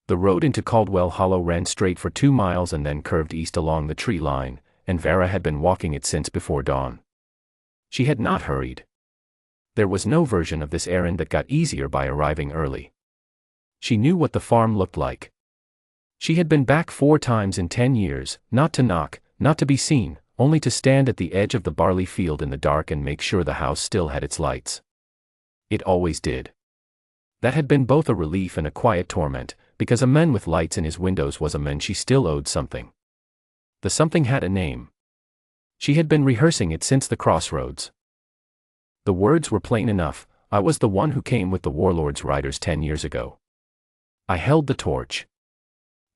The road into Caldwell Hollow ran straight for 2 miles and then curved east along the tree line, and Vera had been walking it since before dawn. She had not hurried. There was no version of this errand that got easier by arriving early. She knew what the farm looked like. She had been back 4 times in 10 years, not to knock, not to be seen, only to stand at the edge of the barley field in the dark and make sure the house still had its lights. It always did. That had been both a relief and a quiet torment, because a man with lights in his windows was a man she still owed something. The something had a name. She had been rehearsing it since the crossroads. The words were plain enough: I was the one who came with the warlord's riders 10 years ago. I held the torch.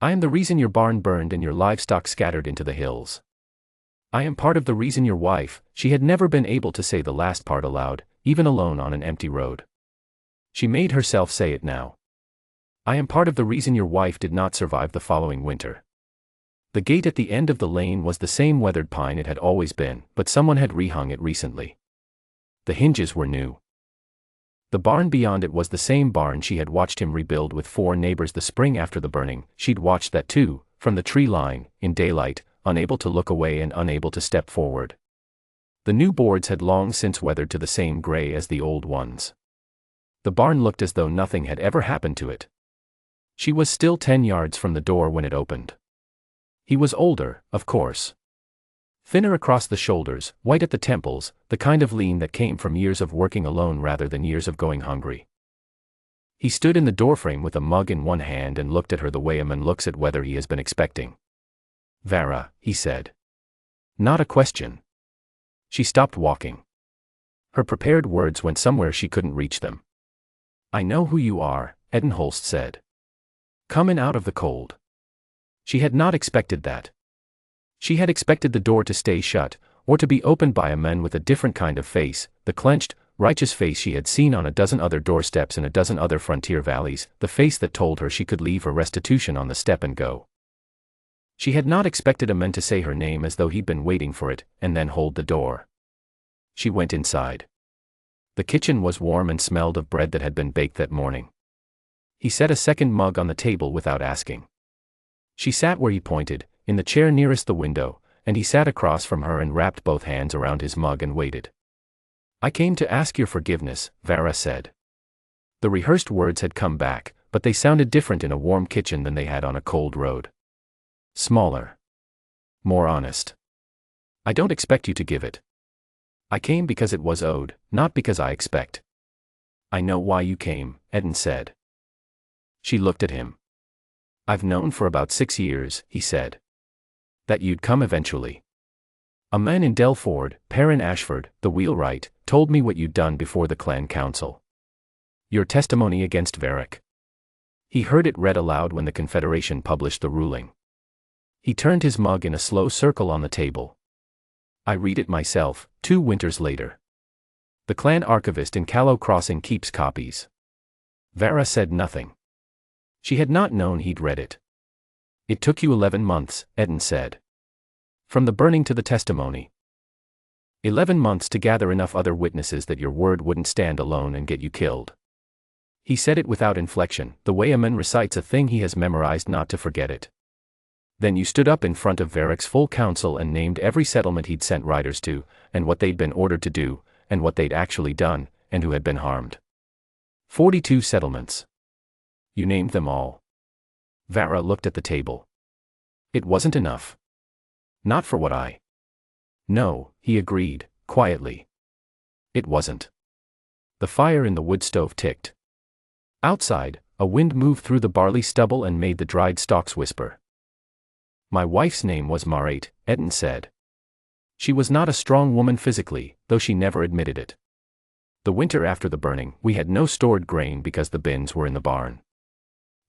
I am the reason your barn burned and your livestock scattered into the hills. I am part of the reason your wife— she had never been able to say the last part aloud, even alone on an empty road. She made herself say it now. I am part of the reason your wife did not survive the following winter. The gate at the end of the lane was the same weathered pine it had always been, but someone had rehung it recently. The hinges were new. The barn beyond it was the same barn she had watched him rebuild with 4 neighbors the spring after the burning. She'd watched that too, from the tree line, in daylight, unable to look away and unable to step forward. The new boards had long since weathered to the same gray as the old ones. The barn looked as though nothing had ever happened to it. She was still 10 yards from the door when it opened. He was older, of course. Thinner across the shoulders, white at the temples, the kind of lean that came from years of working alone rather than years of going hungry. He stood in the doorframe with a mug in one hand and looked at her the way a man looks at weather he has been expecting. Vera, he said. Not a question. She stopped walking. Her prepared words went somewhere she couldn't reach them. I know who you are, Edenholst said. Coming out of the cold. She had not expected that. She had expected the door to stay shut, or to be opened by a man with a different kind of face, the clenched, righteous face she had seen on a dozen other doorsteps in a dozen other frontier valleys, the face that told her she could leave her restitution on the step and go. She had not expected a man to say her name as though he'd been waiting for it, and then hold the door. She went inside. The kitchen was warm and smelled of bread that had been baked that morning. He set a second mug on the table without asking. She sat where he pointed, in the chair nearest the window, and he sat across from her and wrapped both hands around his mug and waited. I came to ask your forgiveness, Vera said. The rehearsed words had come back, but they sounded different in a warm kitchen than they had on a cold road. Smaller. More honest. I don't expect you to give it. I came because it was owed, not because I expect. I know why you came, Eden said. She looked at him. I've known for about 6 years, he said. That you'd come eventually. A man in Delford, Perrin Ashford, the wheelwright, told me what you'd done before the clan council. Your testimony against Varric. He heard it read aloud when the Confederation published the ruling. He turned his mug in a slow circle on the table. I read it myself, 2 winters later. The clan archivist in Callow Crossing keeps copies. Vera said nothing. She had not known he'd read it. It took you 11 months, Eden said. From the burning to the testimony. 11 months to gather enough other witnesses that your word wouldn't stand alone and get you killed. He said it without inflection, the way a man recites a thing he has memorized not to forget it. Then you stood up in front of Varric's full council and named every settlement he'd sent riders to, and what they'd been ordered to do, and what they'd actually done, and who had been harmed. 42 settlements. You named them all. Vera looked at the table. It wasn't enough. Not for what I. No, he agreed, quietly. It wasn't. The fire in the wood stove ticked. Outside, a wind moved through the barley stubble and made the dried stalks whisper. My wife's name was Marate, Eden said. She was not a strong woman physically, though she never admitted it. The winter after the burning, we had no stored grain because the bins were in the barn.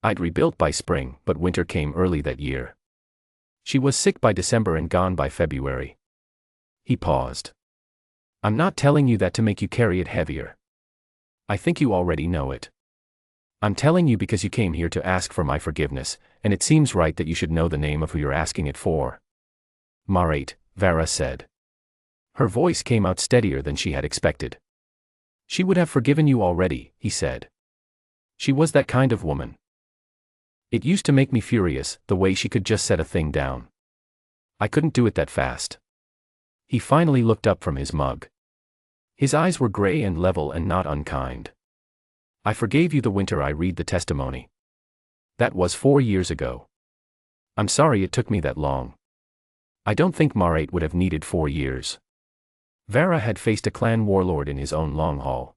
I'd rebuilt by spring, but winter came early that year. She was sick by December and gone by February. He paused. I'm not telling you that to make you carry it heavier. I think you already know it. I'm telling you because you came here to ask for my forgiveness, and it seems right that you should know the name of who you're asking it for. Marate, Vera said. Her voice came out steadier than she had expected. She would have forgiven you already, he said. She was that kind of woman. It used to make me furious, the way she could just set a thing down. I couldn't do it that fast. He finally looked up from his mug. His eyes were gray and level and not unkind. I forgave you the winter I read the testimony. That was 4 years ago. I'm sorry it took me that long. I don't think Marat would have needed 4 years. Vera had faced a clan warlord in his own long haul.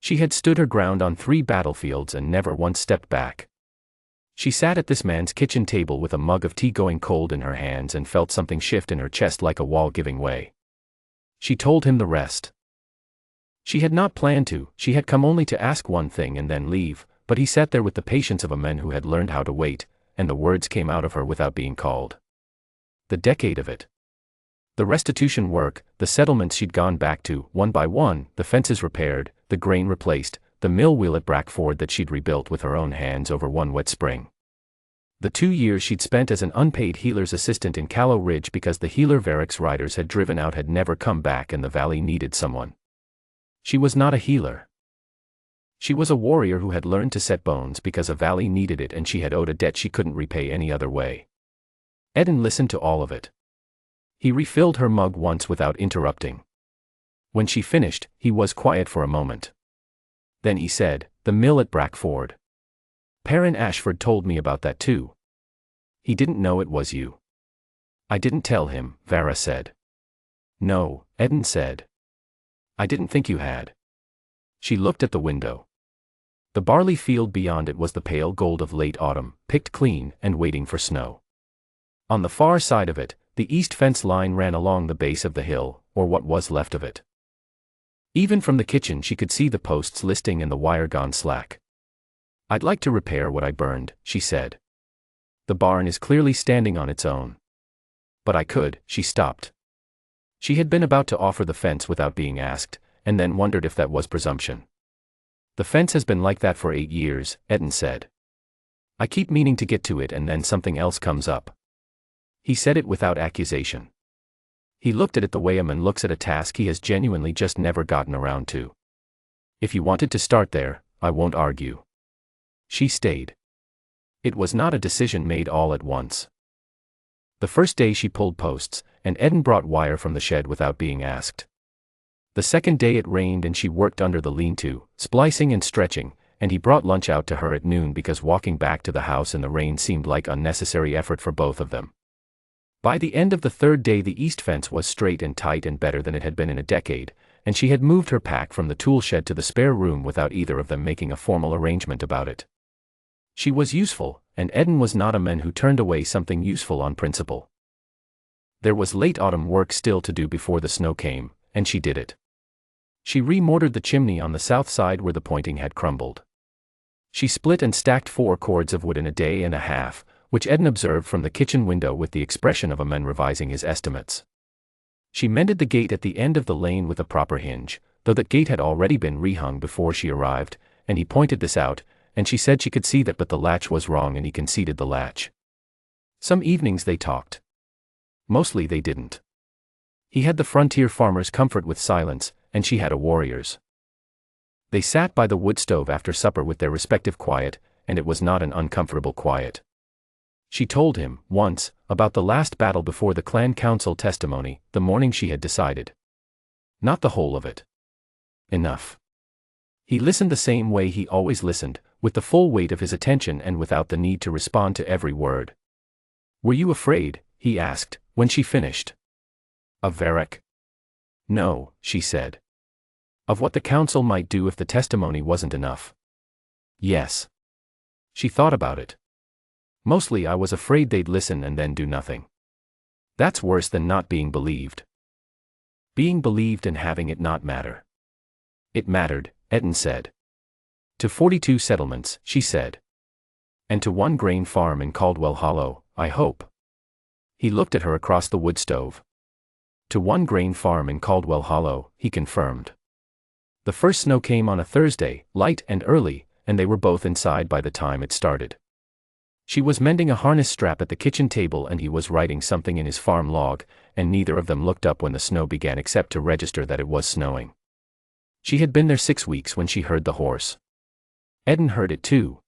She had stood her ground on 3 battlefields and never once stepped back. She sat at this man's kitchen table with a mug of tea going cold in her hands and felt something shift in her chest like a wall giving way. She told him the rest. She had not planned to, she had come only to ask one thing and then leave, but he sat there with the patience of a man who had learned how to wait, and the words came out of her without being called. The decade of it. The restitution work, the settlements she'd gone back to, one by one, the fences repaired, the grain replaced, the mill wheel at Brackford that she'd rebuilt with her own hands over one wet spring. The 2 years she'd spent as an unpaid healer's assistant in Callow Ridge because the healer Varick's riders had driven out had never come back and the valley needed someone. She was not a healer. She was a warrior who had learned to set bones because a valley needed it and she had owed a debt she couldn't repay any other way. Eden listened to all of it. He refilled her mug once without interrupting. When she finished, he was quiet for a moment. Then he said, "The mill at Brackford. Perrin Ashford told me about that too. He didn't know it was you." "I didn't tell him," Vera said. "No," Eden said. "I didn't think you had." She looked at the window. The barley field beyond it was the pale gold of late autumn, picked clean and waiting for snow. On the far side of it, the east fence line ran along the base of the hill, or what was left of it. Even from the kitchen she could see the posts listing and the wire gone slack. "I'd like to repair what I burned," she said. "The barn is clearly standing on its own." "But I could," she stopped. She had been about to offer the fence without being asked, and then wondered if that was presumption. "The fence has been like that for 8 years, Eden said. "I keep meaning to get to it and then something else comes up." He said it without accusation. He looked at it the way a man looks at a task he has genuinely just never gotten around to. "If you wanted to start there, I won't argue." She stayed. It was not a decision made all at once. The first day she pulled posts, and Eden brought wire from the shed without being asked. The second day it rained and she worked under the lean-to, splicing and stretching, and he brought lunch out to her at noon because walking back to the house in the rain seemed like unnecessary effort for both of them. By the end of the third day the east fence was straight and tight and better than it had been in a decade, and she had moved her pack from the tool shed to the spare room without either of them making a formal arrangement about it. She was useful, and Eden was not a man who turned away something useful on principle. There was late autumn work still to do before the snow came, and she did it. She remortared the chimney on the south side where the pointing had crumbled. She split and stacked 4 cords of wood in a day and a half, which Eden observed from the kitchen window with the expression of a man revising his estimates. She mended the gate at the end of the lane with a proper hinge, though that gate had already been rehung before she arrived, and he pointed this out, and she said she could see that but the latch was wrong and he conceded the latch. Some evenings they talked. Mostly they didn't. He had the frontier farmer's comfort with silence, and she had a warrior's. They sat by the wood stove after supper with their respective quiet, and it was not an uncomfortable quiet. She told him, once, about the last battle before the clan council testimony, the morning she had decided. Not the whole of it. Enough. He listened the same way he always listened, with the full weight of his attention and without the need to respond to every word. "Were you afraid?" he asked, when she finished. "Of Varick?" "No," she said. "Of what the council might do if the testimony wasn't enough?" "Yes." She thought about it. "Mostly I was afraid they'd listen and then do nothing. That's worse than not being believed. Being believed and having it not matter." "It mattered," Eden said. "To 42 settlements," she said. "And to 1 grain farm in Caldwell Hollow, I hope." He looked at her across the wood stove. "To 1 grain farm in Caldwell Hollow," he confirmed. The first snow came on a Thursday, light and early, and they were both inside by the time it started. She was mending a harness strap at the kitchen table and he was writing something in his farm log, and neither of them looked up when the snow began except to register that it was snowing. She had been there 6 weeks when she heard the horse. Eden heard it too.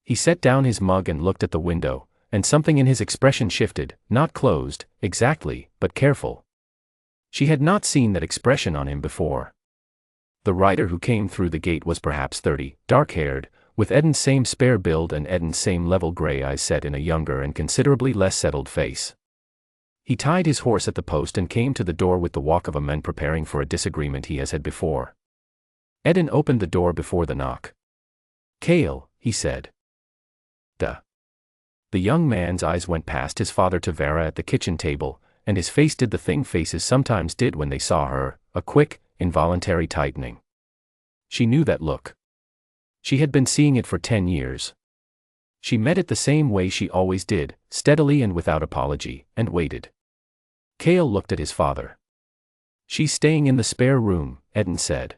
He set down his mug and looked at the window, and something in his expression shifted, not closed, exactly, but careful. She had not seen that expression on him before. The rider who came through the gate was perhaps 30, dark-haired, with Eden's same spare build and Eden's same level gray eyes set in a younger and considerably less settled face. He tied his horse at the post and came to the door with the walk of a man preparing for a disagreement he has had before. Eden opened the door before the knock. "Cale," he said. "Duh." The young man's eyes went past his father to Vera at the kitchen table, and his face did the thing faces sometimes did when they saw her, a quick, involuntary tightening. She knew that look. She had been seeing it for 10 years. She met it the same way she always did, steadily and without apology, and waited. Cale looked at his father. "She's staying in the spare room," Eden said.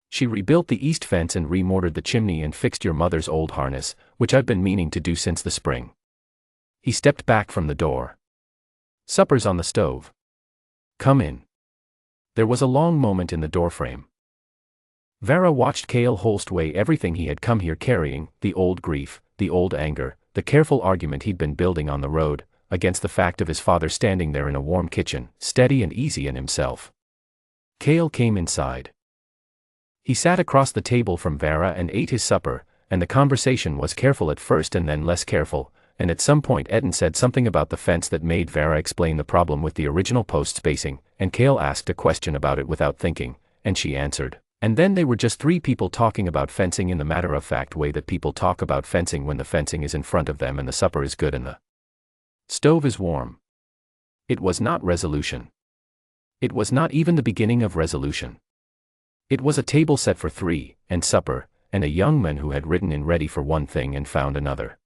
"She rebuilt the east fence and remortared the chimney and fixed your mother's old harness, which I've been meaning to do since the spring." He stepped back from the door. "Supper's on the stove. Come in." There was a long moment in the doorframe. Vera watched Cale Holst weigh everything he had come here carrying, the old grief, the old anger, the careful argument he'd been building on the road, against the fact of his father standing there in a warm kitchen, steady and easy in himself. Cale came inside. He sat across the table from Vera and ate his supper, and the conversation was careful at first and then less careful, and at some point Eden said something about the fence that made Vera explain the problem with the original post spacing, and Cale asked a question about it without thinking, and she answered. And then they were just three people talking about fencing in the matter-of-fact way that people talk about fencing when the fencing is in front of them and the supper is good and the stove is warm. It was not resolution. It was not even the beginning of resolution. It was a table set for three, and supper, and a young man who had ridden in ready for one thing and found another.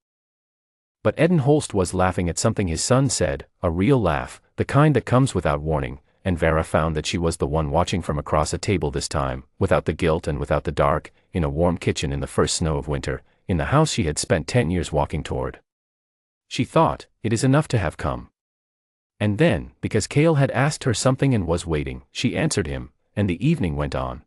But Eden Holst was laughing at something his son said, a real laugh, the kind that comes without warning, and Vera found that she was the one watching from across a table this time, without the guilt and without the dark, in a warm kitchen in the first snow of winter, in the house she had spent 10 years walking toward. She thought, it is enough to have come. And then, because Cale had asked her something and was waiting, she answered him, and the evening went on.